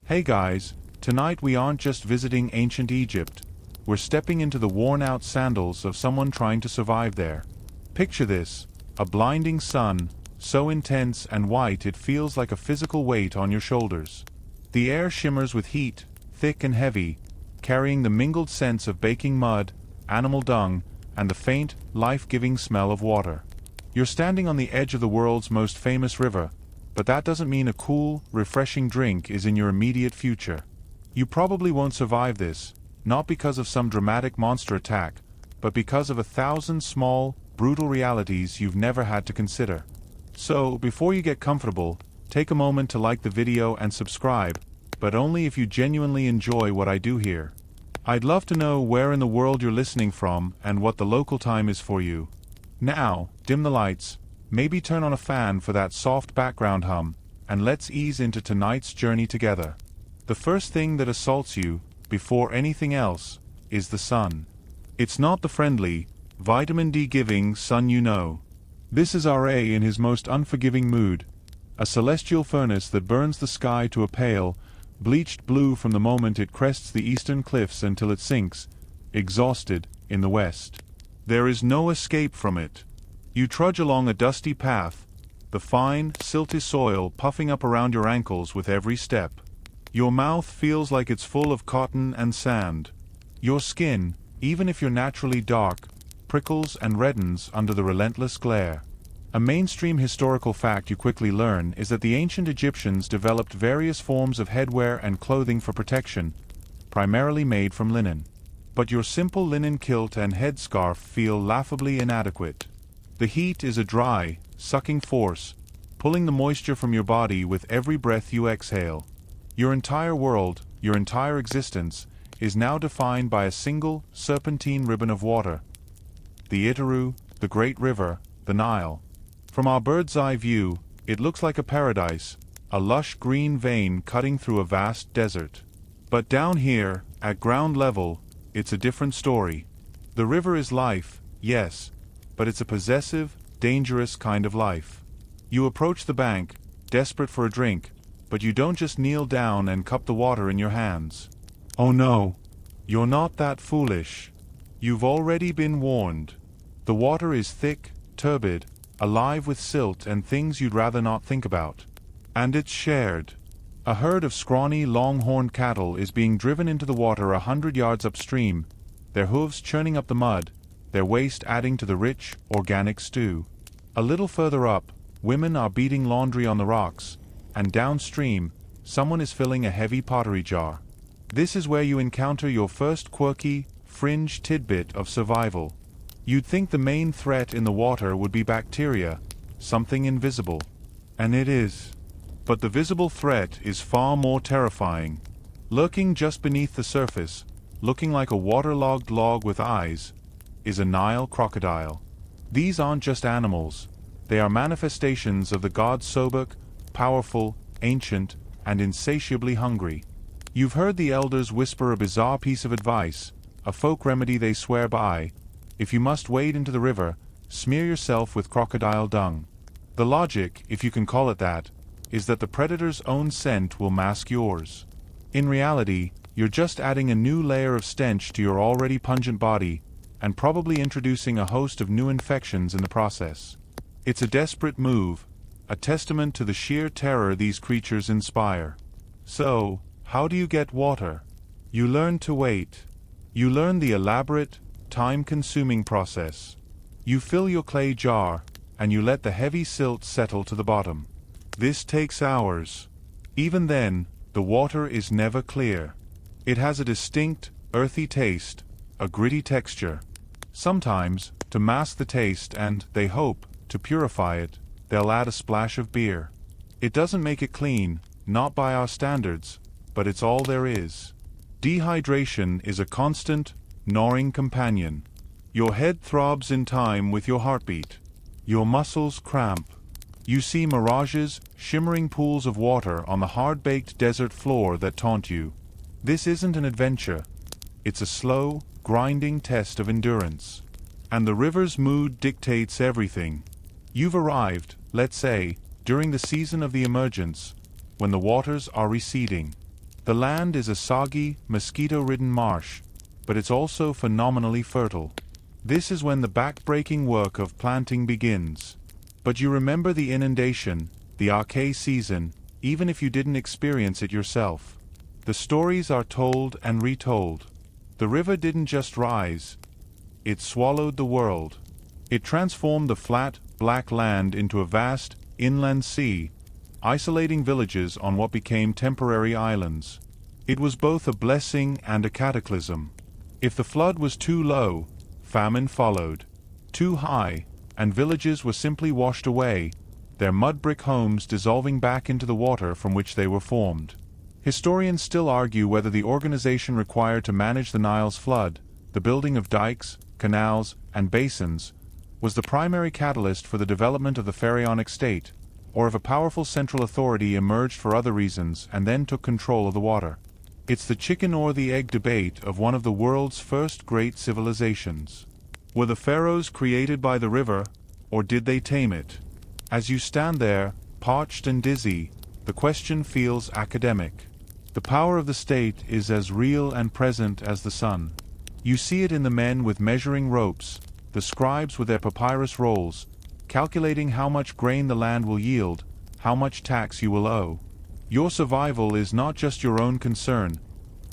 Hey guys, tonight we aren't just visiting ancient Egypt. We're stepping into the worn-out sandals of someone trying to survive there. Picture this, a blinding sun, so intense and white it feels like a physical weight on your shoulders. The air shimmers with heat, thick and heavy, carrying the mingled scents of baking mud, animal dung, and the faint, life-giving smell of water. You're standing on the edge of the world's most famous river, but that doesn't mean a cool, refreshing drink is in your immediate future. You probably won't survive this, not because of some dramatic monster attack, but because of 1,000 small, brutal realities you've never had to consider. So, before you get comfortable, take a moment to like the video and subscribe, but only if you genuinely enjoy what I do here. I'd love to know where in the world you're listening from and what the local time is for you. Now, dim the lights, maybe turn on a fan for that soft background hum, and let's ease into tonight's journey together. The first thing that assaults you, before anything else, is the sun. It's not the friendly, vitamin D-giving sun you know. This is RA in his most unforgiving mood, a celestial furnace that burns the sky to a pale, bleached blue from the moment it crests the eastern cliffs until it sinks, exhausted, in the west. There is no escape from it. You trudge along a dusty path, the fine, silty soil puffing up around your ankles with every step. Your mouth feels like it's full of cotton and sand. Your skin, even if you're naturally dark, prickles and reddens under the relentless glare. A mainstream historical fact you quickly learn is that the ancient Egyptians developed various forms of headwear and clothing for protection, primarily made from linen. But your simple linen kilt and headscarf feel laughably inadequate. The heat is a dry, sucking force, pulling the moisture from your body with every breath you exhale. Your entire world, your entire existence, is now defined by a single, serpentine ribbon of water. The Itaru, the great river, the Nile. From our bird's-eye view, it looks like a paradise, a lush green vein cutting through a vast desert. But down here, at ground level, it's a different story. The river is life, yes, but it's a possessive, dangerous kind of life. You approach the bank, desperate for a drink, but you don't just kneel down and cup the water in your hands. Oh no, you're not that foolish. You've already been warned. The water is thick, turbid, alive with silt and things you'd rather not think about. And it's shared. A herd of scrawny, long-horned cattle is being driven into the water 100 yards upstream, their hooves churning up the mud, their waste adding to the rich, organic stew. A little further up, women are beating laundry on the rocks, and downstream, someone is filling a heavy pottery jar. This is where you encounter your first quirky, fringe tidbit of survival. You'd think the main threat in the water would be bacteria, something invisible. And it is. But the visible threat is far more terrifying. Lurking just beneath the surface, looking like a waterlogged log with eyes, is a Nile crocodile. These aren't just animals. They are manifestations of the god Sobek, powerful, ancient, and insatiably hungry. You've heard the elders whisper a bizarre piece of advice, a folk remedy they swear by. If you must wade into the river, smear yourself with crocodile-dung. The logic, if you can call it that, is that the predator's own scent will mask yours. In reality, you're just adding a new layer of stench to your already pungent body, and probably introducing a host of new infections in the process. It's a desperate move, a testament to the sheer terror these creatures inspire. So, how do you get water? You learn to wait. You learn the elaborate, time-consuming process. You fill your clay jar, and you let the heavy silt settle to the bottom. This takes hours. Even then, the water is never clear. It has a distinct, earthy taste, a gritty texture. Sometimes, to mask the taste and, they hope, to purify it, they'll add a splash of beer. It doesn't make it clean, not by our standards, but it's all there is. Dehydration is a constant, gnawing companion. Your head throbs in time with your heartbeat. Your muscles cramp. You see mirages, shimmering pools of water on the hard-baked desert floor that taunt you. This isn't an adventure. It's a slow, grinding test of endurance. And the river's mood dictates everything. You've arrived, let's say, during the season of the emergence, when the waters are receding. The land is a soggy, mosquito-ridden marsh, but it's also phenomenally fertile. This is when the back-breaking work of planting begins. But you remember the inundation, the arcade season, even if you didn't experience it yourself. The stories are told and retold. The river didn't just rise, it swallowed the world. It transformed the flat, black land into a vast, inland sea, isolating villages on what became temporary islands. It was both a blessing and a cataclysm. If the flood was too low, famine followed. Too high, and villages were simply washed away, their mud-brick homes dissolving back into the water from which they were formed. Historians still argue whether the organization required to manage the Nile's flood, the building of dikes, canals, and basins, was the primary catalyst for the development of the pharaonic state, or if a powerful central authority emerged for other reasons and then took control of the water. It's the chicken or the egg debate of one of the world's first great civilizations. Were the pharaohs created by the river, or did they tame it? As you stand there, parched and dizzy, the question feels academic. The power of the state is as real and present as the sun. You see it in the men with measuring ropes, the scribes with their papyrus rolls, calculating how much grain the land will yield, how much tax you will owe. Your survival is not just your own concern,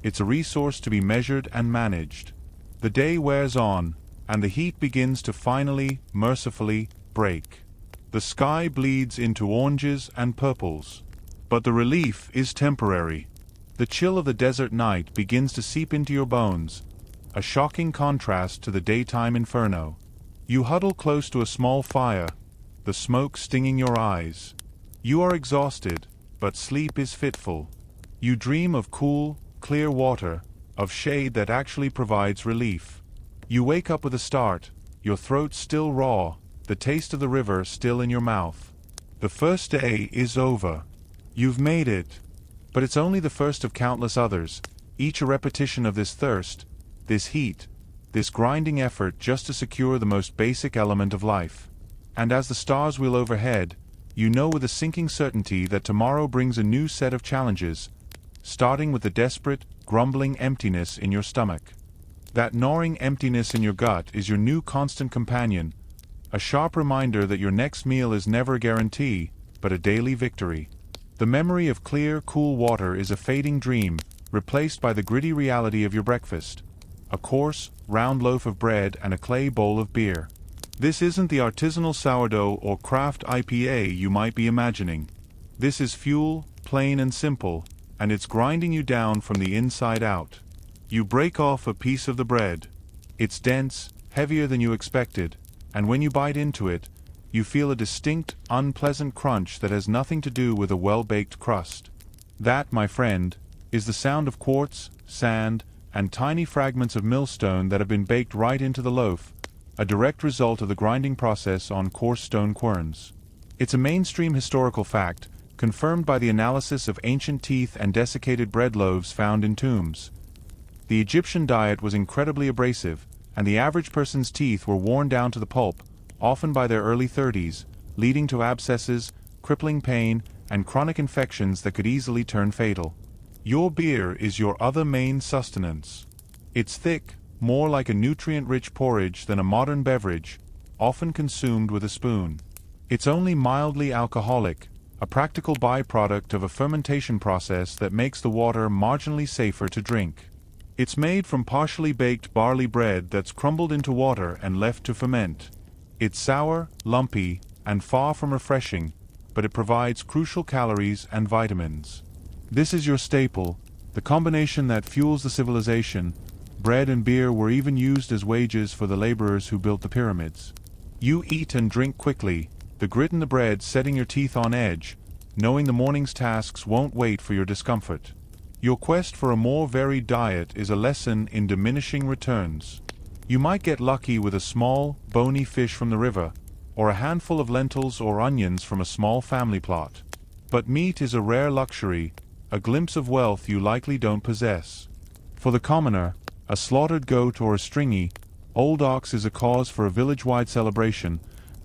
it's a resource to be measured and managed. The day wears on, and the heat begins to finally, mercifully, break. The sky bleeds into oranges and purples. But the relief is temporary. The chill of the desert night begins to seep into your bones, a shocking contrast to the daytime inferno. You huddle close to a small fire, the smoke stinging your eyes. You are exhausted, but sleep is fitful. You dream of cool, clear water, of shade that actually provides relief. You wake up with a start, your throat still raw, the taste of the river still in your mouth. The first day is over. You've made it. But it's only the first of countless others, each a repetition of this thirst, this heat, this grinding effort just to secure the most basic element of life. And as the stars wheel overhead, you know with a sinking certainty that tomorrow brings a new set of challenges, starting with the desperate, grumbling emptiness in your stomach. That gnawing emptiness in your gut is your new constant companion, a sharp reminder that your next meal is never a guarantee, but a daily victory. The memory of clear, cool water is a fading dream, replaced by the gritty reality of your breakfast. A coarse, round loaf of bread and a clay bowl of beer. This isn't the artisanal sourdough or craft IPA you might be imagining. This is fuel, plain and simple, and it's grinding you down from the inside out. You break off a piece of the bread. It's dense, heavier than you expected, and when you bite into it, you feel a distinct, unpleasant crunch that has nothing to do with a well-baked crust. That, my friend, is the sound of quartz, sand, and tiny fragments of millstone that have been baked right into the loaf, a direct result of the grinding process on coarse stone querns. It's a mainstream historical fact, confirmed by the analysis of ancient teeth and desiccated bread loaves found in tombs. The Egyptian diet was incredibly abrasive, and the average person's teeth were worn down to the pulp, often by their early 30s, leading to abscesses, crippling pain, and chronic infections that could easily turn fatal. Your beer is your other main sustenance. It's thick, more like a nutrient-rich porridge than a modern beverage, often consumed with a spoon. It's only mildly alcoholic, a practical byproduct of a fermentation process that makes the water marginally safer to drink. It's made from partially baked barley bread that's crumbled into water and left to ferment. It's sour, lumpy, and far from refreshing, but it provides crucial calories and vitamins. This is your staple, the combination that fuels the civilization. Bread and beer were even used as wages for the laborers who built the pyramids. You eat and drink quickly, the grit in the bread setting your teeth on edge, knowing the morning's tasks won't wait for your discomfort. Your quest for a more varied diet is a lesson in diminishing returns. You might get lucky with a small, bony fish from the river, or a handful of lentils or onions from a small family plot. But meat is a rare luxury, a glimpse of wealth you likely don't possess. For the commoner, a slaughtered goat or a stringy, old ox is a cause for a village-wide celebration,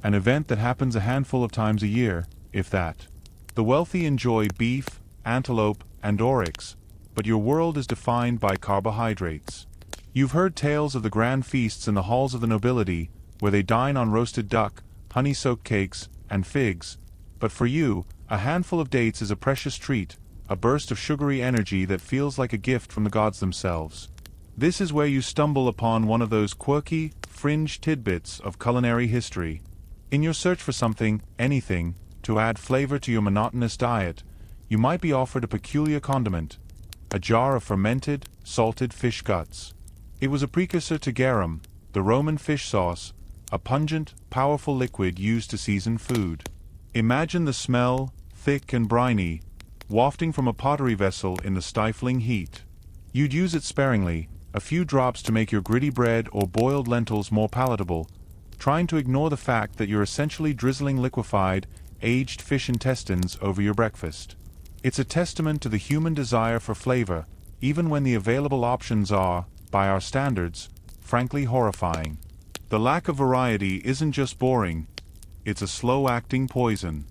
an event that happens a handful of times a year, if that. The wealthy enjoy beef, antelope, and oryx, but your world is defined by carbohydrates. You've heard tales of the grand feasts in the halls of the nobility, where they dine on roasted duck, honey-soaked cakes, and figs, but for you, a handful of dates is a precious treat, a burst of sugary energy that feels like a gift from the gods themselves. This is where you stumble upon one of those quirky, fringe tidbits of culinary history. In your search for something, anything, to add flavor to your monotonous diet, you might be offered a peculiar condiment, a jar of fermented, salted fish guts. It was a precursor to garum, the Roman fish sauce, a pungent, powerful liquid used to season food. Imagine the smell, thick and briny, wafting from a pottery vessel in the stifling heat. You'd use it sparingly, a few drops to make your gritty bread or boiled lentils more palatable, trying to ignore the fact that you're essentially drizzling liquefied, aged fish intestines over your breakfast. It's a testament to the human desire for flavor, even when the available options are, by our standards, frankly horrifying. The lack of variety isn't just boring, it's a slow-acting poison.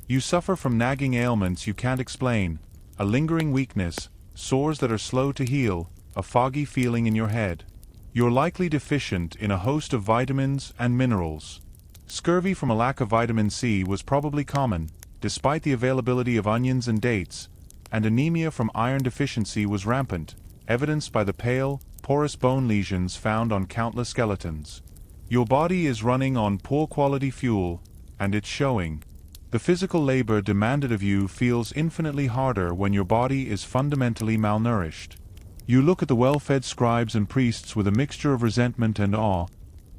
You suffer from nagging ailments you can't explain, a lingering weakness, sores that are slow to heal, a foggy feeling in your head. You're likely deficient in a host of vitamins and minerals. Scurvy from a lack of vitamin C was probably common, despite the availability of onions and dates, and anemia from iron deficiency was rampant, evidenced by the pale, porous bone lesions found on countless skeletons. Your body is running on poor-quality fuel, and it's showing. The physical labor demanded of you feels infinitely harder when your body is fundamentally malnourished. You look at the well-fed scribes and priests with a mixture of resentment and awe.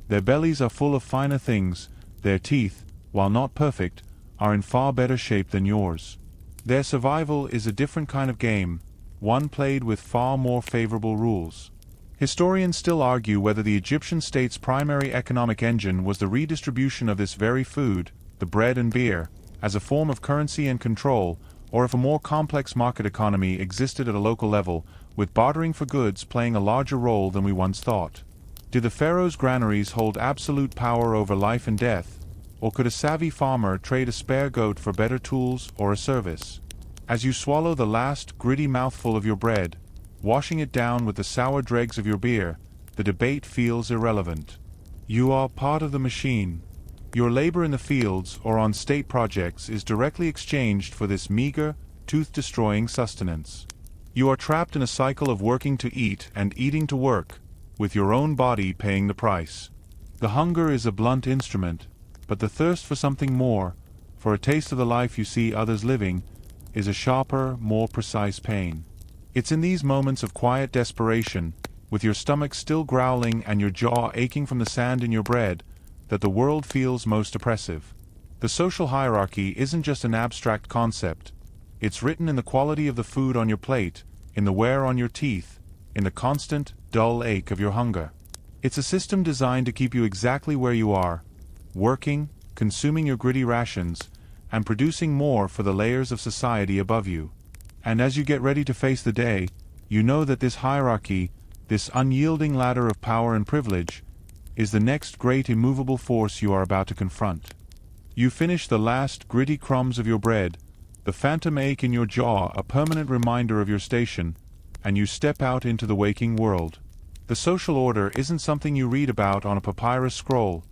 Their bellies are full of finer things, their teeth, while not perfect, are in far better shape than yours. Their survival is a different kind of game, one played with far more favorable rules. Historians still argue whether the Egyptian state's primary economic engine was the redistribution of this very food, the bread and beer, as a form of currency and control, or if a more complex market economy existed at a local level, with bartering for goods playing a larger role than we once thought. Did the pharaohs' granaries hold absolute power over life and death, or could a savvy farmer trade a spare goat for better tools or a service? As you swallow the last gritty mouthful of your bread, washing it down with the sour dregs of your beer, the debate feels irrelevant. You are part of the machine. Your labor in the fields or on state projects is directly exchanged for this meager, tooth-destroying sustenance. You are trapped in a cycle of working to eat and eating to work, with your own body paying the price. The hunger is a blunt instrument, but the thirst for something more, for a taste of the life you see others living, is a sharper, more precise pain. It's in these moments of quiet desperation, with your stomach still growling and your jaw aching from the sand in your bread, that the world feels most oppressive. The social hierarchy isn't just an abstract concept. It's written in the quality of the food on your plate, in the wear on your teeth, in the constant, dull ache of your hunger. It's a system designed to keep you exactly where you are, working, consuming your gritty rations, and producing more for the layers of society above you. And as you get ready to face the day, you know that this hierarchy, this unyielding ladder of power and privilege, is the next great immovable force you are about to confront. You finish the last gritty crumbs of your bread, the phantom ache in your jaw a permanent reminder of your station, and you step out into the waking world. The social order isn't something you read about on a papyrus scroll.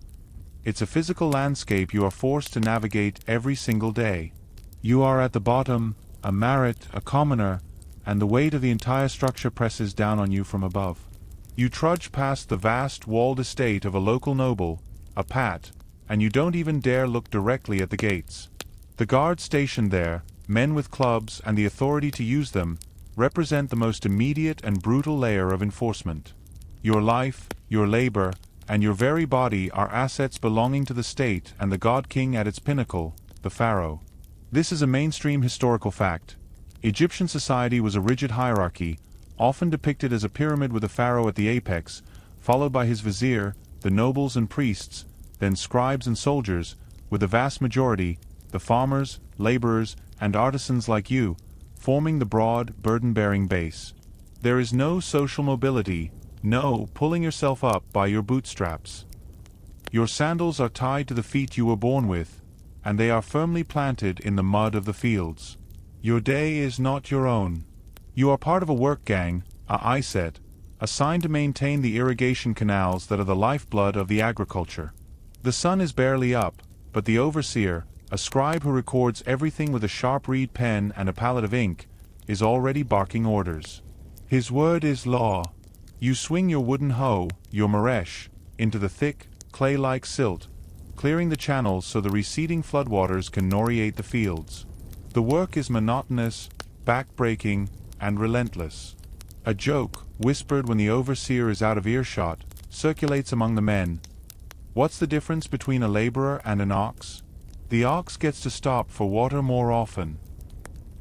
It's a physical landscape you are forced to navigate every single day. You are at the bottom, a merit, a commoner, and the weight of the entire structure presses down on you from above. You trudge past the vast walled estate of a local noble, a pat, and you don't even dare look directly at the gates. The guards stationed there, men with clubs and the authority to use them, represent the most immediate and brutal layer of enforcement. Your life, your labor, and your very body are assets belonging to the state and the god-king at its pinnacle, the pharaoh. This is a mainstream historical fact. Egyptian society was a rigid hierarchy, often depicted as a pyramid with a pharaoh at the apex, followed by his vizier, the nobles and priests, then scribes and soldiers, with the vast majority, the farmers, laborers, and artisans like you, forming the broad, burden-bearing base. There is no social mobility, no pulling yourself up by your bootstraps. Your sandals are tied to the feet you were born with, and they are firmly planted in the mud of the fields. Your day is not your own. You are part of a work gang, a ISET, assigned to maintain the irrigation canals that are the lifeblood of the agriculture. The sun is barely up, but the overseer, a scribe who records everything with a sharp reed pen and a palette of ink, is already barking orders. His word is law. You swing your wooden hoe, your maresh, into the thick, clay-like silt, clearing the channels so the receding floodwaters can noriate the fields. The work is monotonous, back-breaking, and relentless. A joke, whispered when the overseer is out of earshot, circulates among the men. What's the difference between a laborer and an ox? The ox gets to stop for water more often.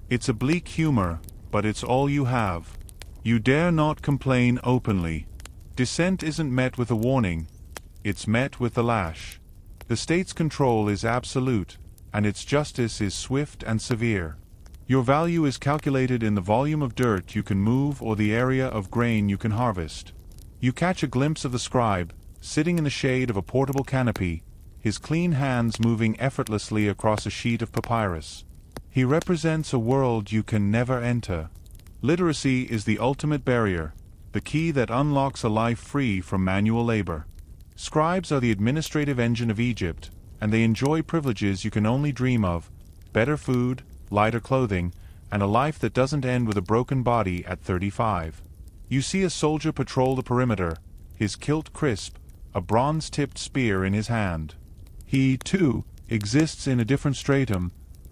It's a bleak humor, but it's all you have. You dare not complain openly. Dissent isn't met with a warning, it's met with the lash. The state's control is absolute, and its justice is swift and severe. Your value is calculated in the volume of dirt you can move or the area of grain you can harvest. You catch a glimpse of the scribe, sitting in the shade of a portable canopy, his clean hands moving effortlessly across a sheet of papyrus. He represents a world you can never enter. Literacy is the ultimate barrier, the key that unlocks a life free from manual labor. Scribes are the administrative engine of Egypt, and they enjoy privileges you can only dream of: better food, lighter clothing, and a life that doesn't end with a broken body at 35. You see a soldier patrol the perimeter, his kilt crisp, a bronze-tipped spear in his hand. He, too, exists in a different stratum,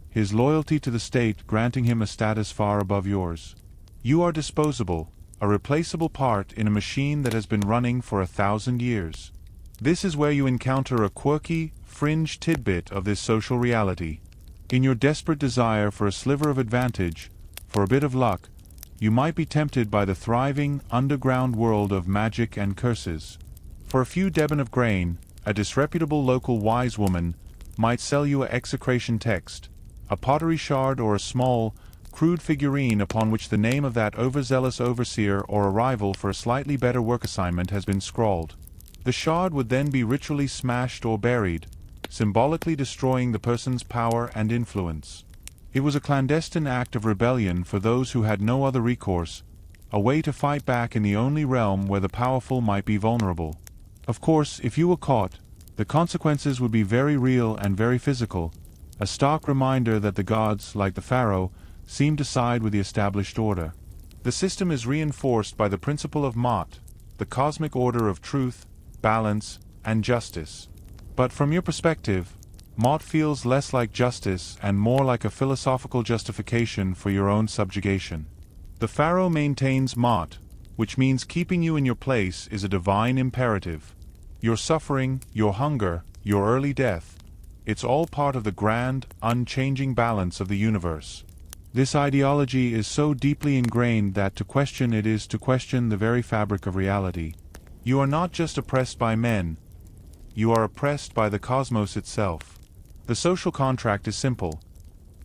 his loyalty to the state granting him a status far above yours. You are disposable, a replaceable part in a machine that has been running for 1,000 years. This is where you encounter a quirky, fringe tidbit of this social reality. In your desperate desire for a sliver of advantage, for a bit of luck, you might be tempted by the thriving, underground world of magic and curses. For a few deben of grain, a disreputable local wise woman might sell you an execration text, a pottery shard or a small, crude figurine upon which the name of that overzealous overseer or a rival for a slightly better work assignment has been scrawled. The shard would then be ritually smashed or buried, symbolically destroying the person's power and influence. It was a clandestine act of rebellion for those who had no other recourse, a way to fight back in the only realm where the powerful might be vulnerable. Of course, if you were caught, the consequences would be very real and very physical, a stark reminder that the gods, like the Pharaoh, seem to side with the established order. The system is reinforced by the principle of Ma'at, the cosmic order of truth, balance, and justice. But from your perspective, Ma'at feels less like justice and more like a philosophical justification for your own subjugation. The Pharaoh maintains Ma'at, which means keeping you in your place is a divine imperative. Your suffering, your hunger, your early death, it's all part of the grand, unchanging balance of the universe. This ideology is so deeply ingrained that to question it is to question the very fabric of reality. You are not just oppressed by men, you are oppressed by the cosmos itself. The social contract is simple.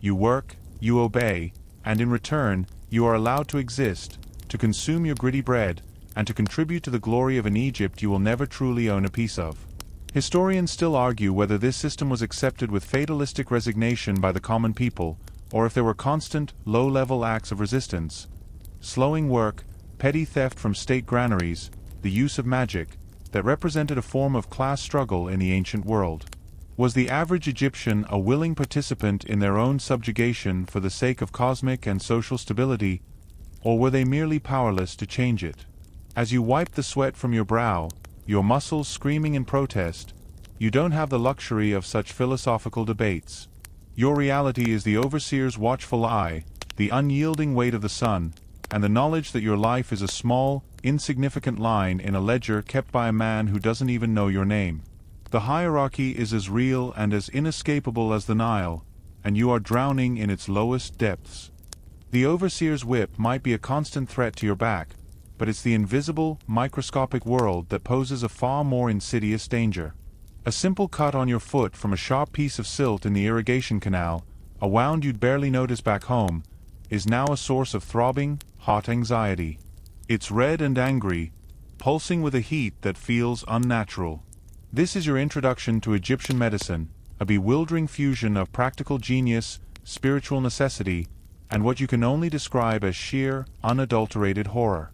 You work, you obey, and in return, you are allowed to exist, to consume your gritty bread, and to contribute to the glory of an Egypt you will never truly own a piece of. Historians still argue whether this system was accepted with fatalistic resignation by the common people, or if there were constant, low-level acts of resistance. Slowing work, petty theft from state granaries, the use of magic, that represented a form of class struggle in the ancient world. Was the average Egyptian a willing participant in their own subjugation for the sake of cosmic and social stability, or were they merely powerless to change it? As you wipe the sweat from your brow, your muscles screaming in protest, you don't have the luxury of such philosophical debates. Your reality is the overseer's watchful eye, the unyielding weight of the sun, and the knowledge that your life is a small, insignificant line in a ledger kept by a man who doesn't even know your name. The hierarchy is as real and as inescapable as the Nile, and you are drowning in its lowest depths. The overseer's whip might be a constant threat to your back, but it's the invisible, microscopic world that poses a far more insidious danger. A simple cut on your foot from a sharp piece of silt in the irrigation canal, a wound you'd barely notice back home, is now a source of throbbing, hot anxiety. It's red and angry, pulsing with a heat that feels unnatural. This is your introduction to Egyptian medicine, a bewildering fusion of practical genius, spiritual necessity, and what you can only describe as sheer, unadulterated horror.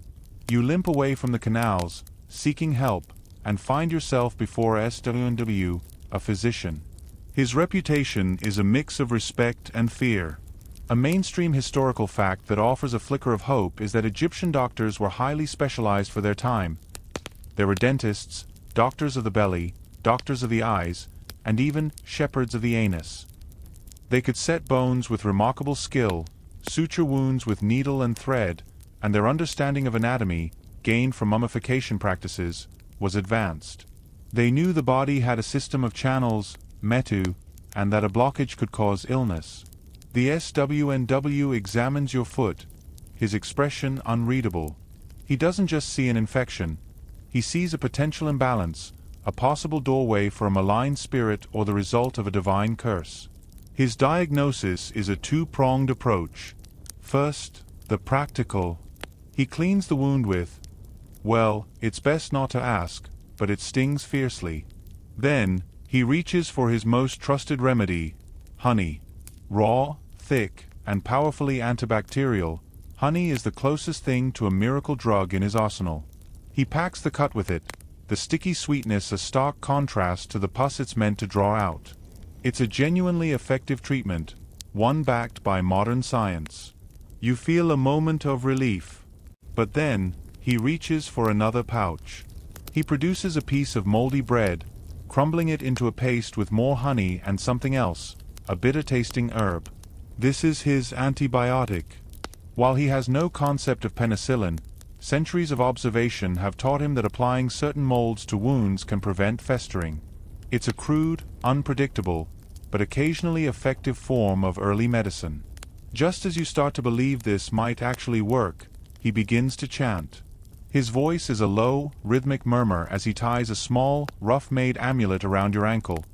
You limp away from the canals, seeking help, and find yourself before SWNW, a physician. His reputation is a mix of respect and fear. A mainstream historical fact that offers a flicker of hope is that Egyptian doctors were highly specialized for their time. There were dentists, doctors of the belly, doctors of the eyes, and even shepherds of the anus. They could set bones with remarkable skill, suture wounds with needle and thread, and their understanding of anatomy, gained from mummification practices, was advanced. They knew the body had a system of channels, metu, and that a blockage could cause illness. The SWNW examines your foot, his expression unreadable. He doesn't just see an infection. He sees a potential imbalance, a possible doorway for a malign spirit or the result of a divine curse. His diagnosis is a two-pronged approach. First, the practical. He cleans the wound with, well, it's best not to ask, but it stings fiercely. Then, he reaches for his most trusted remedy, honey. Raw, thick, and powerfully antibacterial, honey is the closest thing to a miracle drug in his arsenal. He packs the cut with it, the sticky sweetness a stark contrast to the pus it's meant to draw out. It's a genuinely effective treatment, one backed by modern science. You feel a moment of relief. But then, he reaches for another pouch. He produces a piece of moldy bread, crumbling it into a paste with more honey and something else, a bitter-tasting herb. This is his antibiotic. While he has no concept of penicillin, centuries of observation have taught him that applying certain molds to wounds can prevent festering. It's a crude, unpredictable, but occasionally effective form of early medicine. Just as you start to believe this might actually work, he begins to chant. His voice is a low, rhythmic murmur as he ties a small, rough-made amulet around your ankle.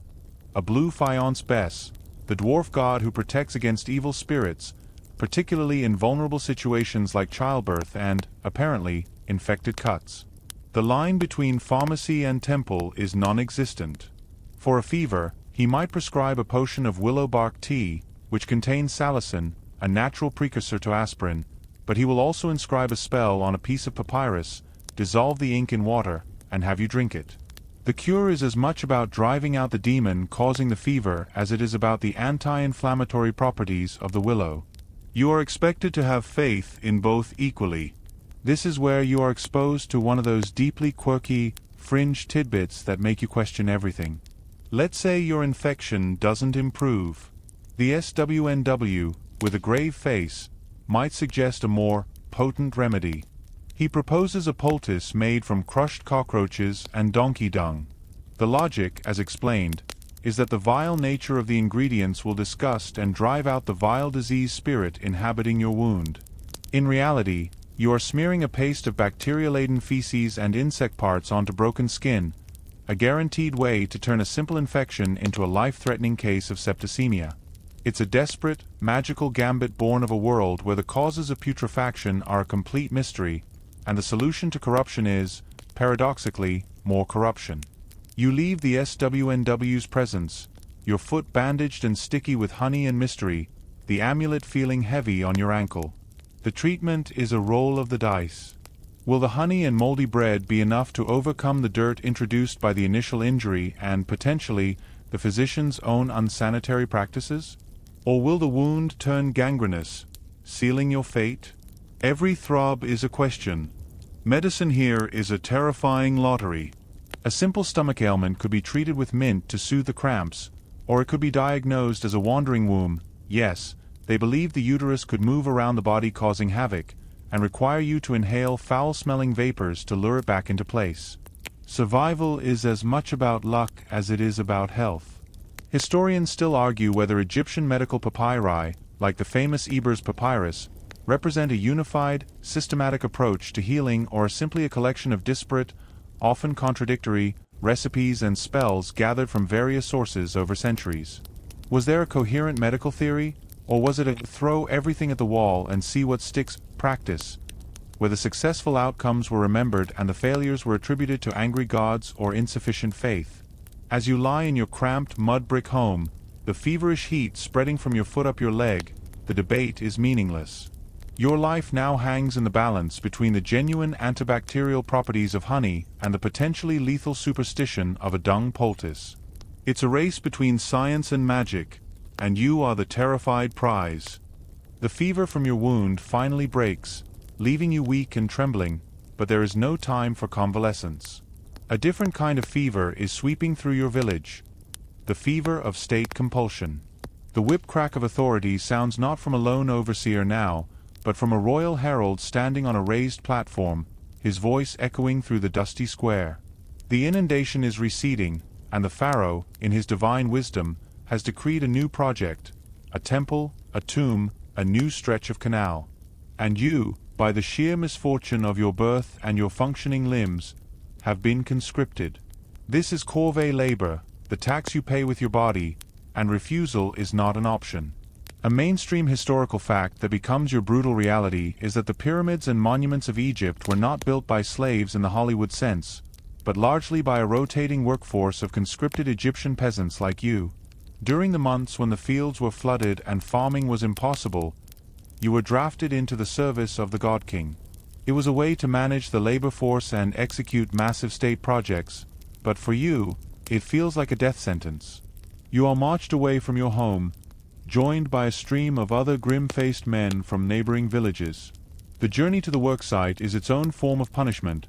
A blue faience bess, the dwarf god who protects against evil spirits, particularly in vulnerable situations like childbirth and, apparently, infected cuts. The line between pharmacy and temple is non-existent. For a fever, he might prescribe a potion of willow bark tea, which contains salicin, a natural precursor to aspirin, but he will also inscribe a spell on a piece of papyrus, dissolve the ink in water, and have you drink it. The cure is as much about driving out the demon causing the fever as it is about the anti-inflammatory properties of the willow. You are expected to have faith in both equally. This is where you are exposed to one of those deeply quirky, fringe tidbits that make you question everything. Let's say your infection doesn't improve. The SWNW, with a grave face, might suggest a more potent remedy. He proposes a poultice made from crushed cockroaches and donkey dung. The logic, as explained, is that the vile nature of the ingredients will disgust and drive out the vile disease spirit inhabiting your wound. In reality, you are smearing a paste of bacteria-laden feces and insect parts onto broken skin, a guaranteed way to turn a simple infection into a life-threatening case of septicemia. It's a desperate, magical gambit born of a world where the causes of putrefaction are a complete mystery, and the solution to corruption is, paradoxically, more corruption. You leave the SWNW's presence, your foot bandaged and sticky with honey and mystery, the amulet feeling heavy on your ankle. The treatment is a roll of the dice. Will the honey and moldy bread be enough to overcome the dirt introduced by the initial injury and, potentially, the physician's own unsanitary practices? Or will the wound turn gangrenous, sealing your fate? Every throb is a question. Medicine here is a terrifying lottery. A simple stomach ailment could be treated with mint to soothe the cramps, or it could be diagnosed as a wandering womb. Yes, they believe the uterus could move around the body causing havoc, and require you to inhale foul-smelling vapors to lure it back into place. Survival is as much about luck as it is about health. Historians still argue whether Egyptian medical papyri, like the famous Ebers papyrus, represent a unified, systematic approach to healing or simply a collection of disparate, often contradictory, recipes and spells gathered from various sources over centuries. Was there a coherent medical theory, or was it a throw everything at the wall and see what sticks practice, where the successful outcomes were remembered and the failures were attributed to angry gods or insufficient faith? As you lie in your cramped mud brick home, the feverish heat spreading from your foot up your leg, the debate is meaningless. Your life now hangs in the balance between the genuine antibacterial properties of honey and the potentially lethal superstition of a dung poultice. It's a race between science and magic, and you are the terrified prize. The fever from your wound finally breaks, leaving you weak and trembling, but there is no time for convalescence. A different kind of fever is sweeping through your village. The fever of state compulsion. The whip crack of authority sounds not from a lone overseer now, but from a royal herald standing on a raised platform, his voice echoing through the dusty square. The inundation is receding, and the Pharaoh, in his divine wisdom, has decreed a new project, a temple, a tomb, a new stretch of canal. And you, by the sheer misfortune of your birth and your functioning limbs, have been conscripted. This is corvée labor, the tax you pay with your body, and refusal is not an option. A mainstream historical fact that becomes your brutal reality is that the pyramids and monuments of Egypt were not built by slaves in the Hollywood sense, but largely by a rotating workforce of conscripted Egyptian peasants like you. During the months when the fields were flooded and farming was impossible, you were drafted into the service of the God King. It was a way to manage the labor force and execute massive state projects, but for you, it feels like a death sentence. You are marched away from your home, joined by a stream of other grim-faced men from neighboring villages. The journey to the worksite is its own form of punishment.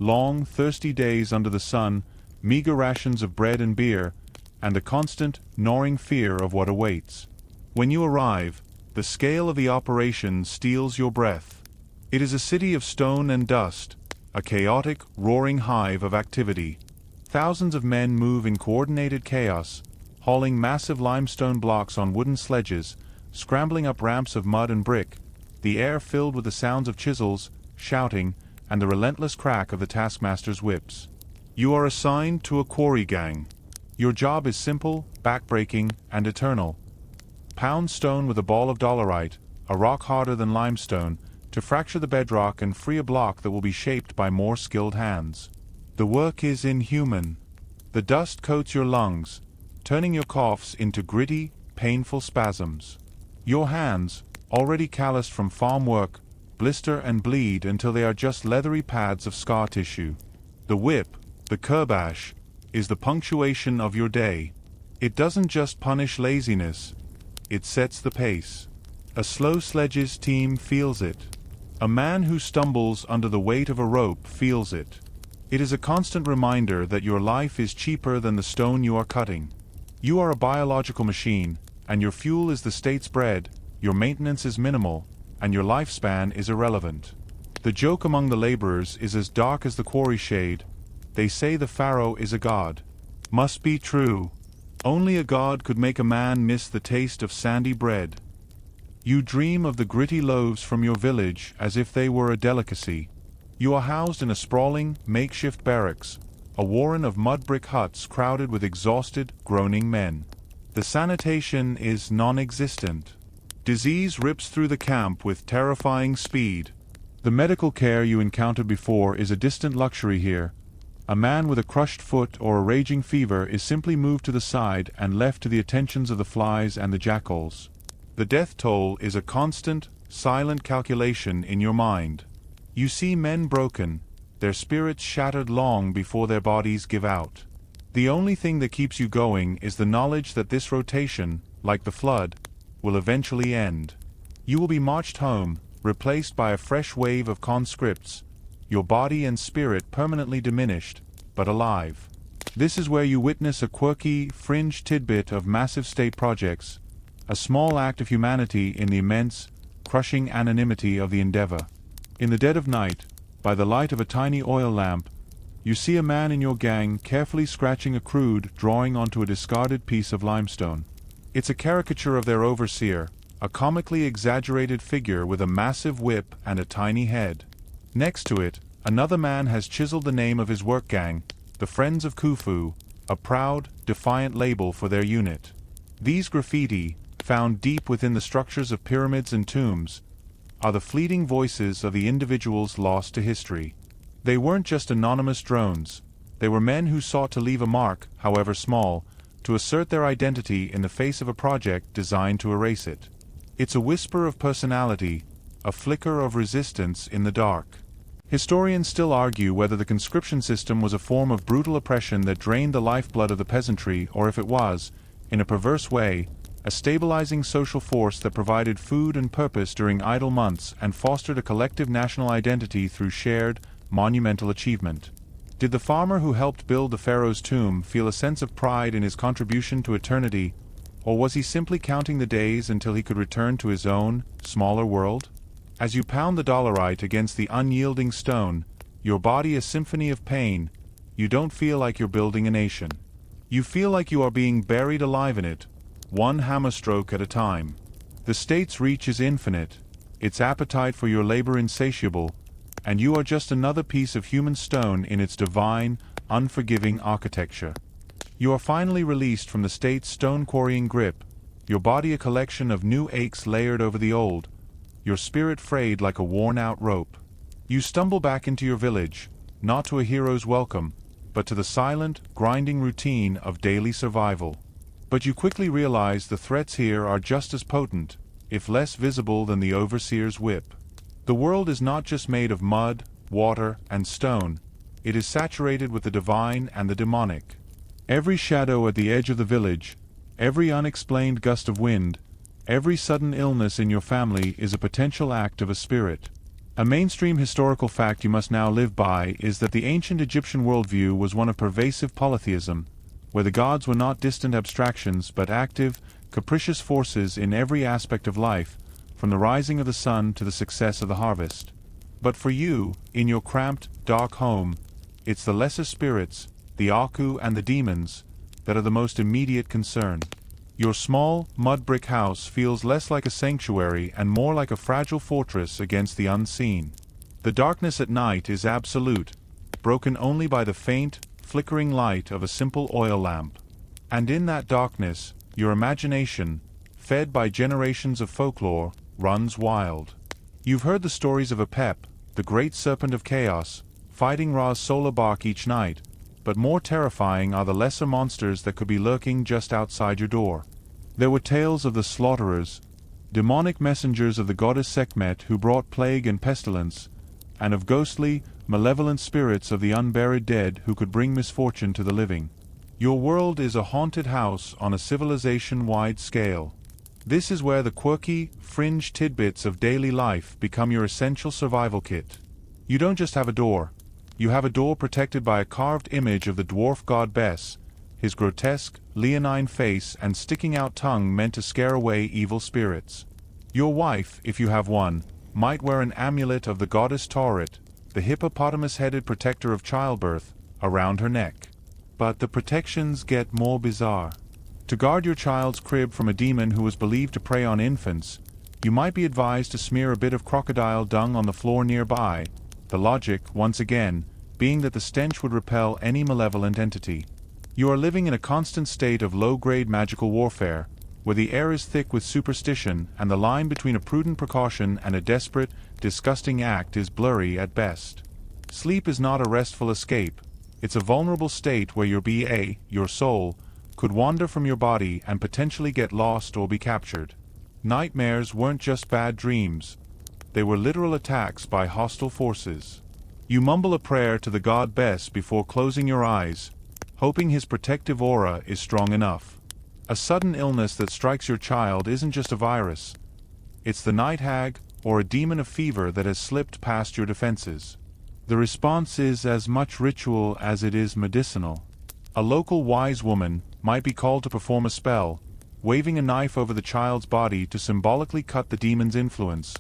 Long, thirsty days under the sun, meager rations of bread and beer, and the constant, gnawing fear of what awaits. When you arrive, the scale of the operation steals your breath. It is a city of stone and dust, a chaotic, roaring hive of activity. Thousands of men move in coordinated chaos, hauling massive limestone blocks on wooden sledges, scrambling up ramps of mud and brick, the air filled with the sounds of chisels, shouting, and the relentless crack of the taskmaster's whips. You are assigned to a quarry gang. Your job is simple, backbreaking, and eternal. Pound stone with a ball of dolerite, a rock harder than limestone, to fracture the bedrock and free a block that will be shaped by more skilled hands. The work is inhuman. The dust coats your lungs, turning your coughs into gritty, painful spasms. Your hands, already calloused from farm work, blister and bleed until they are just leathery pads of scar tissue. The whip, the curbash, is the punctuation of your day. It doesn't just punish laziness, it sets the pace. A slow sledges team feels it. A man who stumbles under the weight of a rope feels it. It is a constant reminder that your life is cheaper than the stone you are cutting. You are a biological machine, and your fuel is the state's bread, your maintenance is minimal, and your lifespan is irrelevant. The joke among the laborers is as dark as the quarry shade. They say the Pharaoh is a god. Must be true. Only a god could make a man miss the taste of sandy bread. You dream of the gritty loaves from your village as if they were a delicacy. You are housed in a sprawling, makeshift barracks, a warren of mud brick huts crowded with exhausted, groaning men. The sanitation is non-existent. Disease rips through the camp with terrifying speed. The medical care you encountered before is a distant luxury here. A man with a crushed foot or a raging fever is simply moved to the side and left to the attentions of the flies and the jackals. The death toll is a constant, silent calculation in your mind. You see men broken, their spirits shattered long before their bodies give out. The only thing that keeps you going is the knowledge that this rotation, like the flood, will eventually end. You will be marched home, replaced by a fresh wave of conscripts, your body and spirit permanently diminished, but alive. This is where you witness a quirky, fringe tidbit of massive state projects, a small act of humanity in the immense, crushing anonymity of the endeavor. In the dead of night, by the light of a tiny oil lamp, you see a man in your gang carefully scratching a crude drawing onto a discarded piece of limestone. It's a caricature of their overseer, a comically exaggerated figure with a massive whip and a tiny head. Next to it, another man has chiseled the name of his work gang, the Friends of Khufu, a proud, defiant label for their unit. These graffiti, found deep within the structures of pyramids and tombs, are the fleeting voices of the individuals lost to history. They weren't just anonymous drones. They were men who sought to leave a mark, however small, to assert their identity in the face of a project designed to erase it. It's a whisper of personality, a flicker of resistance in the dark. Historians still argue whether the conscription system was a form of brutal oppression that drained the lifeblood of the peasantry or if it was, in a perverse way, a stabilizing social force that provided food and purpose during idle months and fostered a collective national identity through shared, monumental achievement. Did the farmer who helped build the Pharaoh's tomb feel a sense of pride in his contribution to eternity, or was he simply counting the days until he could return to his own, smaller world? As you pound the dolerite against the unyielding stone, your body a symphony of pain, you don't feel like you're building a nation. You feel like you are being buried alive in it, one hammerstroke at a time. The state's reach is infinite, its appetite for your labor insatiable, and you are just another piece of human stone in its divine, unforgiving architecture. You are finally released from the state's stone-quarrying grip, your body a collection of new aches layered over the old, your spirit frayed like a worn-out rope. You stumble back into your village, not to a hero's welcome, but to the silent, grinding routine of daily survival. But you quickly realize the threats here are just as potent, if less visible than the overseer's whip. The world is not just made of mud, water, and stone, it is saturated with the divine and the demonic. Every shadow at the edge of the village, every unexplained gust of wind, every sudden illness in your family is a potential act of a spirit. A mainstream historical fact you must now live by is that the ancient Egyptian worldview was one of pervasive polytheism, where the gods were not distant abstractions but active, capricious forces in every aspect of life, from the rising of the sun to the success of the harvest. But for you, in your cramped, dark home, it's the lesser spirits, the Aku and the demons, that are the most immediate concern. Your small, mud-brick house feels less like a sanctuary and more like a fragile fortress against the unseen. The darkness at night is absolute, broken only by the faint, flickering light of a simple oil lamp. And in that darkness, your imagination, fed by generations of folklore, runs wild. You've heard the stories of Apep, the great serpent of chaos, fighting Ra's solar bark each night, but more terrifying are the lesser monsters that could be lurking just outside your door. There were tales of the slaughterers, demonic messengers of the goddess Sekhmet who brought plague and pestilence, and of ghostly, malevolent spirits of the unburied dead who could bring misfortune to the living. Your world is a haunted house on a civilization-wide scale. This is where the quirky, fringe tidbits of daily life become your essential survival kit. You don't just have a door. You have a door protected by a carved image of the dwarf god Bes, his grotesque, leonine face and sticking-out tongue meant to scare away evil spirits. Your wife, if you have one, might wear an amulet of the goddess Tauret, the hippopotamus-headed protector of childbirth, around her neck. But the protections get more bizarre. To guard your child's crib from a demon who was believed to prey on infants, you might be advised to smear a bit of crocodile-dung on the floor nearby, the logic, once again, being that the stench would repel any malevolent entity. You are living in a constant state of low-grade magical warfare, where the air is thick with superstition and the line between a prudent precaution and a desperate, disgusting act is blurry at best. Sleep is not a restful escape, it's a vulnerable state where your soul, could wander from your body and potentially get lost or be captured. Nightmares weren't just bad dreams. They were literal attacks by hostile forces. You mumble a prayer to the god Bes before closing your eyes, hoping his protective aura is strong enough. A sudden illness that strikes your child isn't just a virus. It's the night hag, or a demon of fever that has slipped past your defenses. The response is as much ritual as it is medicinal. A local wise woman might be called to perform a spell, waving a knife over the child's body to symbolically cut the demon's influence,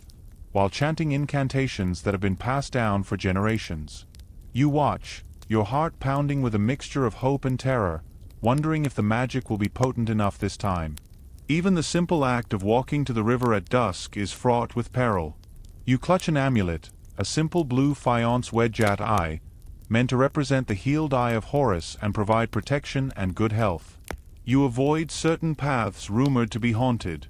while chanting incantations that have been passed down for generations. You watch, your heart pounding with a mixture of hope and terror, wondering if the magic will be potent enough this time. Even the simple act of walking to the river at dusk is fraught with peril. You clutch an amulet, a simple blue faience wedjat eye, meant to represent the healed eye of Horus and provide protection and good health. You avoid certain paths rumored to be haunted.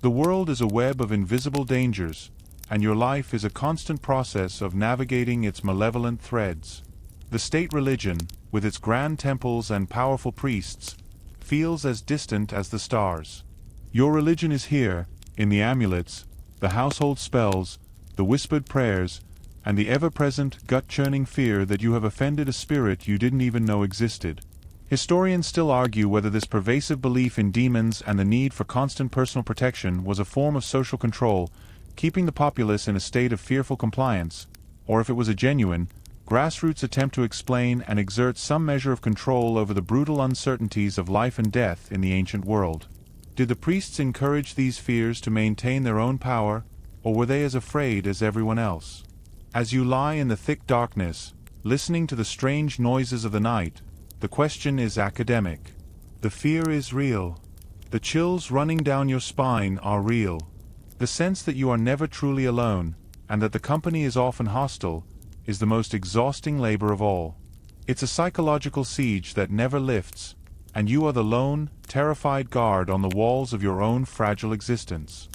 The world is a web of invisible dangers, and your life is a constant process of navigating its malevolent threads. The state religion, with its grand temples and powerful priests, feels as distant as the stars. Your religion is here, in the amulets, the household spells, the whispered prayers, and the ever-present, gut-churning fear that you have offended a spirit you didn't even know existed. Historians still argue whether this pervasive belief in demons and the need for constant personal protection was a form of social control, keeping the populace in a state of fearful compliance, or if it was a genuine, grassroots attempt to explain and exert some measure of control over the brutal uncertainties of life and death in the ancient world. Did the priests encourage these fears to maintain their own power, or were they as afraid as everyone else? As you lie in the thick darkness, listening to the strange noises of the night, the question is academic. The fear is real. The chills running down your spine are real. The sense that you are never truly alone, and that the company is often hostile, is the most exhausting labor of all. It's a psychological siege that never lifts, and you are the lone, terrified guard on the walls of your own fragile existence.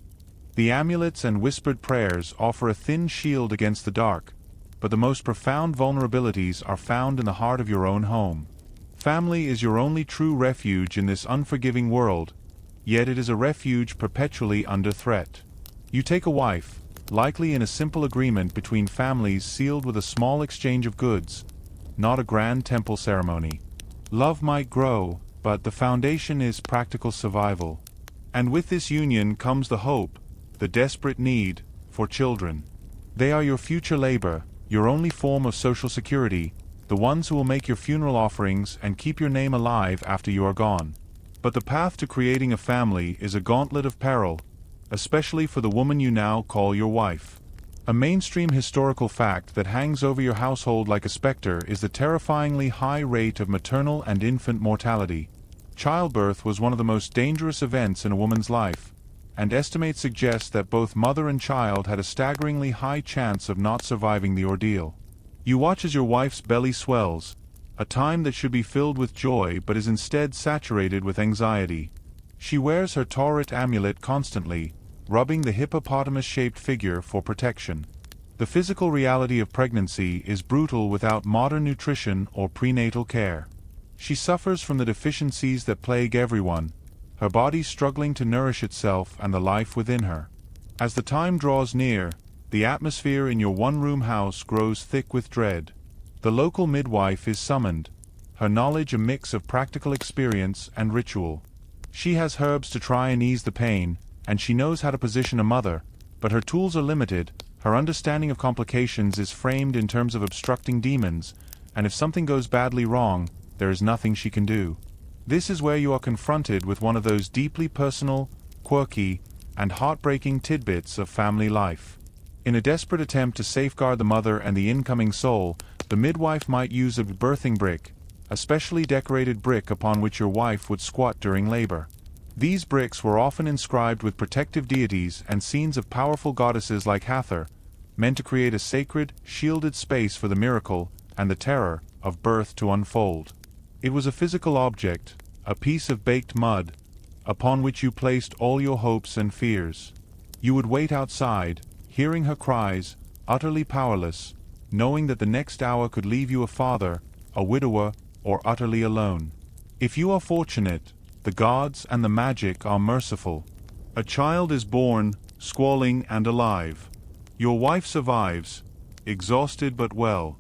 The amulets and whispered prayers offer a thin shield against the dark, but the most profound vulnerabilities are found in the heart of your own home. Family is your only true refuge in this unforgiving world, yet it is a refuge perpetually under threat. You take a wife, likely in a simple agreement between families sealed with a small exchange of goods, not a grand temple ceremony. Love might grow, but the foundation is practical survival. And with this union comes the hope, the desperate need, for children. They are your future labor, your only form of social security, the ones who will make your funeral offerings and keep your name alive after you are gone. But the path to creating a family is a gauntlet of peril, especially for the woman you now call your wife. A mainstream historical fact that hangs over your household like a specter is the terrifyingly high rate of maternal and infant mortality. Childbirth was one of the most dangerous events in a woman's life, and estimates suggest that both mother and child had a staggeringly high chance of not surviving the ordeal. You watch as your wife's belly swells, a time that should be filled with joy but is instead saturated with anxiety. She wears her Tauret amulet constantly, rubbing the hippopotamus-shaped figure for protection. The physical reality of pregnancy is brutal without modern nutrition or prenatal care. She suffers from the deficiencies that plague everyone, her body struggling to nourish itself and the life within her. As the time draws near, the atmosphere in your one-room house grows thick with dread. The local midwife is summoned, her knowledge a mix of practical experience and ritual. She has herbs to try and ease the pain, and she knows how to position a mother, but her tools are limited, her understanding of complications is framed in terms of obstructing demons, and if something goes badly wrong, there is nothing she can do. This is where you are confronted with one of those deeply personal, quirky, and heartbreaking tidbits of family life. In a desperate attempt to safeguard the mother and the incoming soul, the midwife might use a birthing brick, a specially decorated brick upon which your wife would squat during labor. These bricks were often inscribed with protective deities and scenes of powerful goddesses like Hathor, meant to create a sacred, shielded space for the miracle and the terror of birth to unfold. It was a physical object, a piece of baked mud, upon which you placed all your hopes and fears. You would wait outside, hearing her cries, utterly powerless, knowing that the next hour could leave you a father, a widower, or utterly alone. If you are fortunate, the gods and the magic are merciful. A child is born, squalling and alive. Your wife survives, exhausted but well.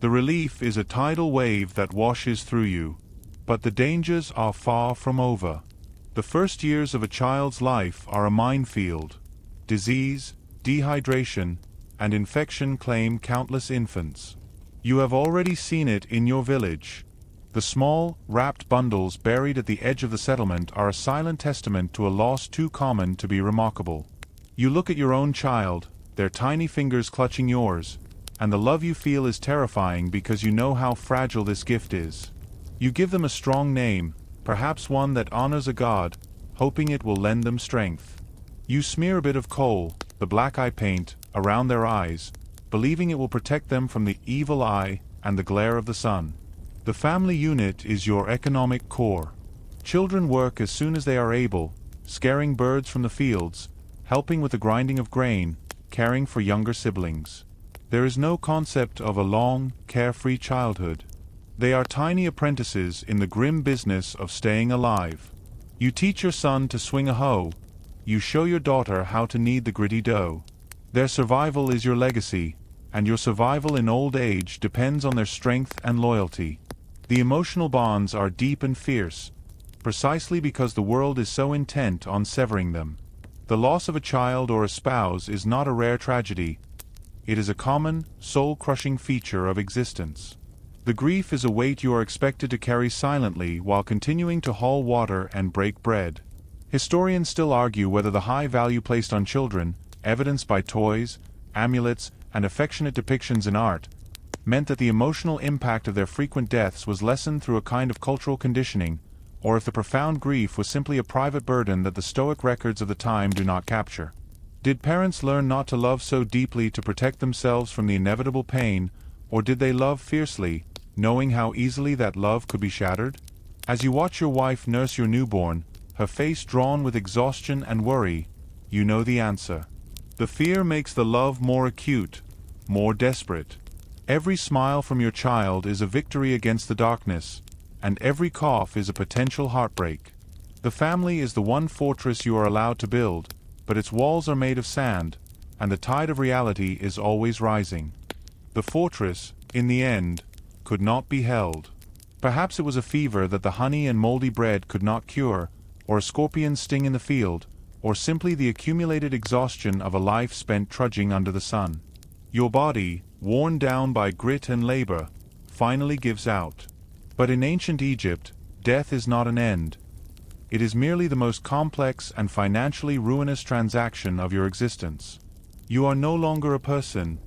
The relief is a tidal wave that washes through you. But the dangers are far from over. The first years of a child's life are a minefield. Disease, dehydration, and infection claim countless infants. You have already seen it in your village. The small, wrapped bundles buried at the edge of the settlement are a silent testament to a loss too common to be remarkable. You look at your own child, their tiny fingers clutching yours, and the love you feel is terrifying because you know how fragile this gift is. You give them a strong name, perhaps one that honors a god, hoping it will lend them strength. You smear a bit of coal, the black eye paint, around their eyes, believing it will protect them from the evil eye and the glare of the sun. The family unit is your economic core. Children work as soon as they are able, scaring birds from the fields, helping with the grinding of grain, caring for younger siblings. There is no concept of a long, carefree childhood. They are tiny apprentices in the grim business of staying alive. You teach your son to swing a hoe. you show your daughter how to knead the gritty dough. Their survival is your legacy, and your survival in old age depends on their strength and loyalty. The emotional bonds are deep and fierce, precisely because the world is so intent on severing them. The loss of a child or a spouse is not a rare tragedy. It is a common, soul-crushing feature of existence. The grief is a weight you are expected to carry silently while continuing to haul water and break bread. Historians still argue whether the high value placed on children, evidenced by toys, amulets, and affectionate depictions in art, meant that the emotional impact of their frequent deaths was lessened through a kind of cultural conditioning, or if the profound grief was simply a private burden that the Stoic records of the time do not capture. Did parents learn not to love so deeply to protect themselves from the inevitable pain, or did they love fiercely, knowing how easily that love could be shattered? As you watch your wife nurse your newborn, her face drawn with exhaustion and worry, you know the answer. The fear makes the love more acute, more desperate. Every smile from your child is a victory against the darkness, and every cough is a potential heartbreak. The family is the one fortress you are allowed to build, but its walls are made of sand, and the tide of reality is always rising. The fortress, in the end, could not be held. Perhaps it was a fever that the honey and moldy bread could not cure, or a scorpion's sting in the field, or simply the accumulated exhaustion of a life spent trudging under the sun. Your body, worn down by grit and labor, finally gives out. But in ancient Egypt, death is not an end. It is merely the most complex and financially ruinous transaction of your existence. You are no longer a person.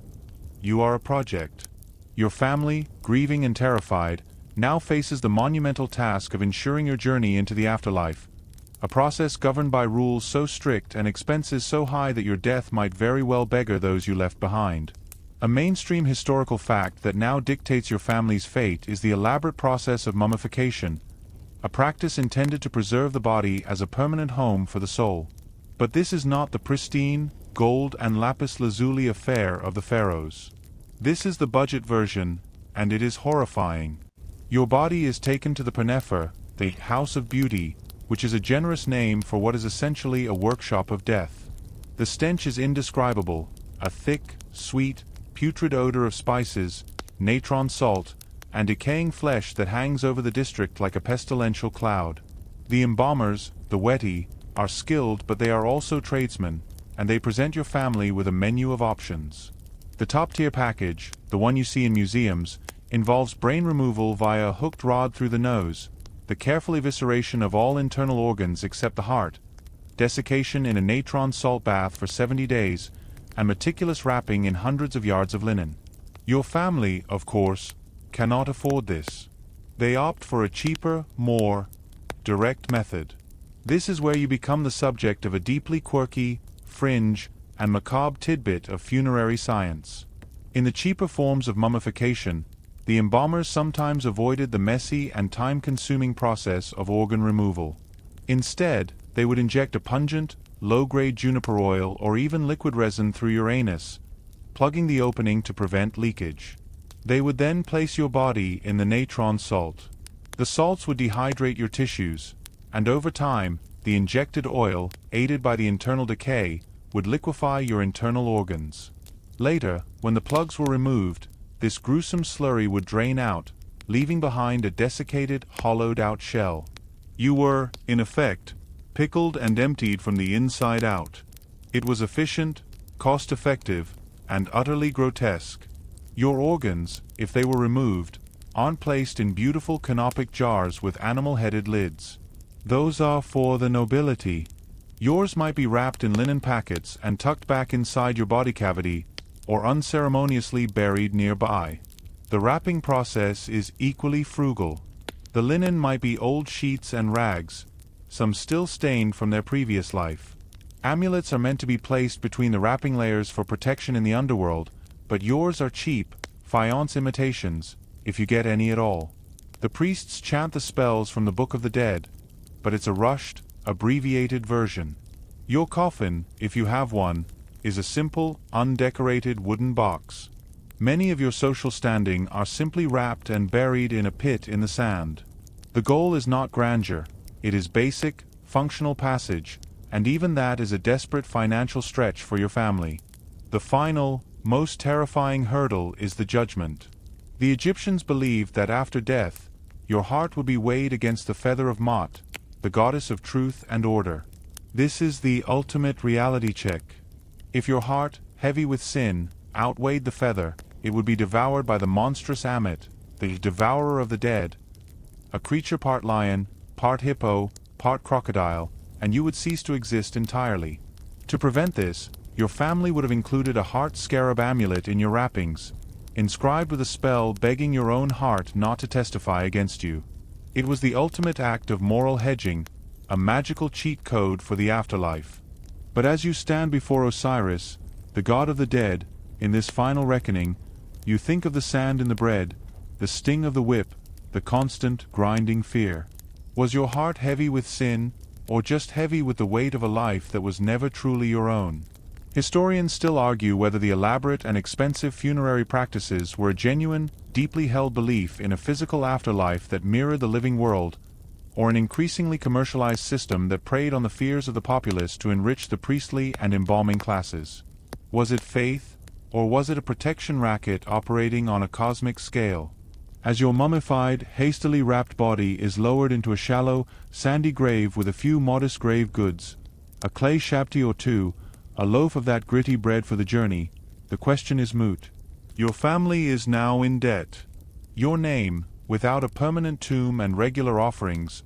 You are a project. Your family, grieving and terrified, now faces the monumental task of ensuring your journey into the afterlife, a process governed by rules so strict and expenses so high that your death might very well beggar those you left behind. A mainstream historical fact that now dictates your family's fate is the elaborate process of mummification, a practice intended to preserve the body as a permanent home for the soul. But this is not the pristine, gold and lapis lazuli affair of the Pharaohs. This is the budget version, and it is horrifying. Your body is taken to the Penefer, the House of Beauty, which is a generous name for what is essentially a workshop of death. The stench is indescribable, a thick, sweet, putrid odor of spices, natron salt, and decaying flesh that hangs over the district like a pestilential cloud. The embalmers, the weti, are skilled, but they are also tradesmen, and they present your family with a menu of options. The top-tier package, the one you see in museums, involves brain removal via a hooked rod through the nose, the careful evisceration of all internal organs except the heart, desiccation in a natron salt bath for 70 days, and meticulous wrapping in hundreds of yards of linen. Your family, of course, cannot afford this. They opt for a cheaper, more direct method. This is where you become the subject of a deeply quirky, fringe, and macabre tidbit of funerary science. In the cheaper forms of mummification, the embalmers sometimes avoided the messy and time-consuming process of organ removal. Instead, they would inject a pungent, low-grade juniper oil or even liquid resin through your anus, plugging the opening to prevent leakage. They would then place your body in the natron salt. The salts would dehydrate your tissues, and over time, the injected oil, aided by the internal decay, would liquefy your internal organs. Later, when the plugs were removed, this gruesome slurry would drain out, leaving behind a desiccated, hollowed-out shell. You were, in effect, pickled and emptied from the inside out. It was efficient, cost-effective, and utterly grotesque. Your organs, if they were removed, aren't placed in beautiful canopic jars with animal-headed lids. Those are for the nobility. Yours might be wrapped in linen packets and tucked back inside your body cavity, or unceremoniously buried nearby. The wrapping process is equally frugal. The linen might be old sheets and rags, some still stained from their previous life. Amulets are meant to be placed between the wrapping layers for protection in the underworld, but yours are cheap, faience imitations, if you get any at all. The priests chant the spells from the Book of the Dead, but it's a rushed, abbreviated version. Your coffin, if you have one, is a simple, undecorated wooden box. Many of your social standing are simply wrapped and buried in a pit in the sand. The goal is not grandeur, it is basic, functional passage, and even that is a desperate financial stretch for your family. The final, most terrifying hurdle is the judgment. The Egyptians believed that after death, your heart would be weighed against the feather of Ma'at, the goddess of truth and order. This is the ultimate reality check. If your heart, heavy with sin, outweighed the feather, it would be devoured by the monstrous Ammit, the devourer of the dead, a creature part lion, part hippo, part crocodile, and you would cease to exist entirely. To prevent this, your family would have included a heart scarab amulet in your wrappings, inscribed with a spell begging your own heart not to testify against you. It was the ultimate act of moral hedging, a magical cheat code for the afterlife. But as you stand before Osiris, the god of the dead, in this final reckoning, you think of the sand in the bread, the sting of the whip, the constant, grinding fear. Was your heart heavy with sin, or just heavy with the weight of a life that was never truly your own? Historians still argue whether the elaborate and expensive funerary practices were a genuine, deeply held belief in a physical afterlife that mirrored the living world, or an increasingly commercialized system that preyed on the fears of the populace to enrich the priestly and embalming classes. Was it faith, or was it a protection racket operating on a cosmic scale? As your mummified, hastily wrapped body is lowered into a shallow, sandy grave with a few modest grave goods, a clay shabti or two, a loaf of that gritty bread for the journey, the question is moot. Your family is now in debt. Your name, without a permanent tomb and regular offerings,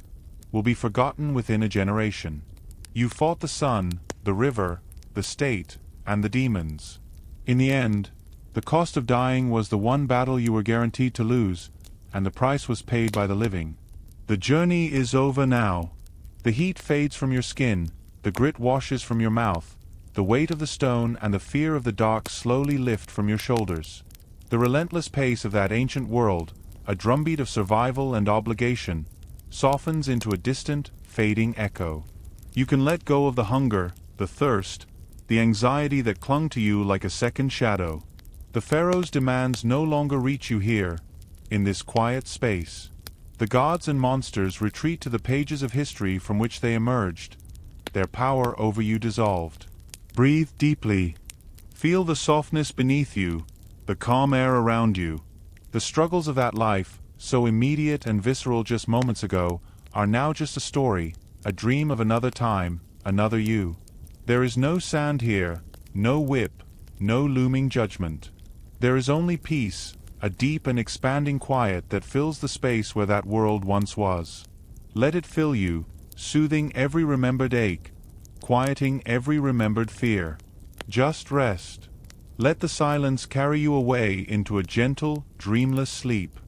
will be forgotten within a generation. You fought the sun, the river, the state, and the demons. In the end, the cost of dying was the one battle you were guaranteed to lose, and the price was paid by the living. The journey is over now. The heat fades from your skin, the grit washes from your mouth, the weight of the stone and the fear of the dark slowly lift from your shoulders. The relentless pace of that ancient world, a drumbeat of survival and obligation, softens into a distant, fading echo. You can let go of the hunger, the thirst, the anxiety that clung to you like a second shadow. The Pharaohs' demands no longer reach you here, in this quiet space. The gods and monsters retreat to the pages of history from which they emerged, their power over you dissolved. Breathe deeply. Feel the softness beneath you, the calm air around you. The struggles of that life, so immediate and visceral just moments ago, are now just a story, a dream of another time, another you. There is no sand here, no whip, no looming judgment. There is only peace, a deep and expanding quiet that fills the space where that world once was. Let it fill you, soothing every remembered ache, quieting every remembered fear. Just rest. Let the silence carry you away into a gentle, dreamless sleep.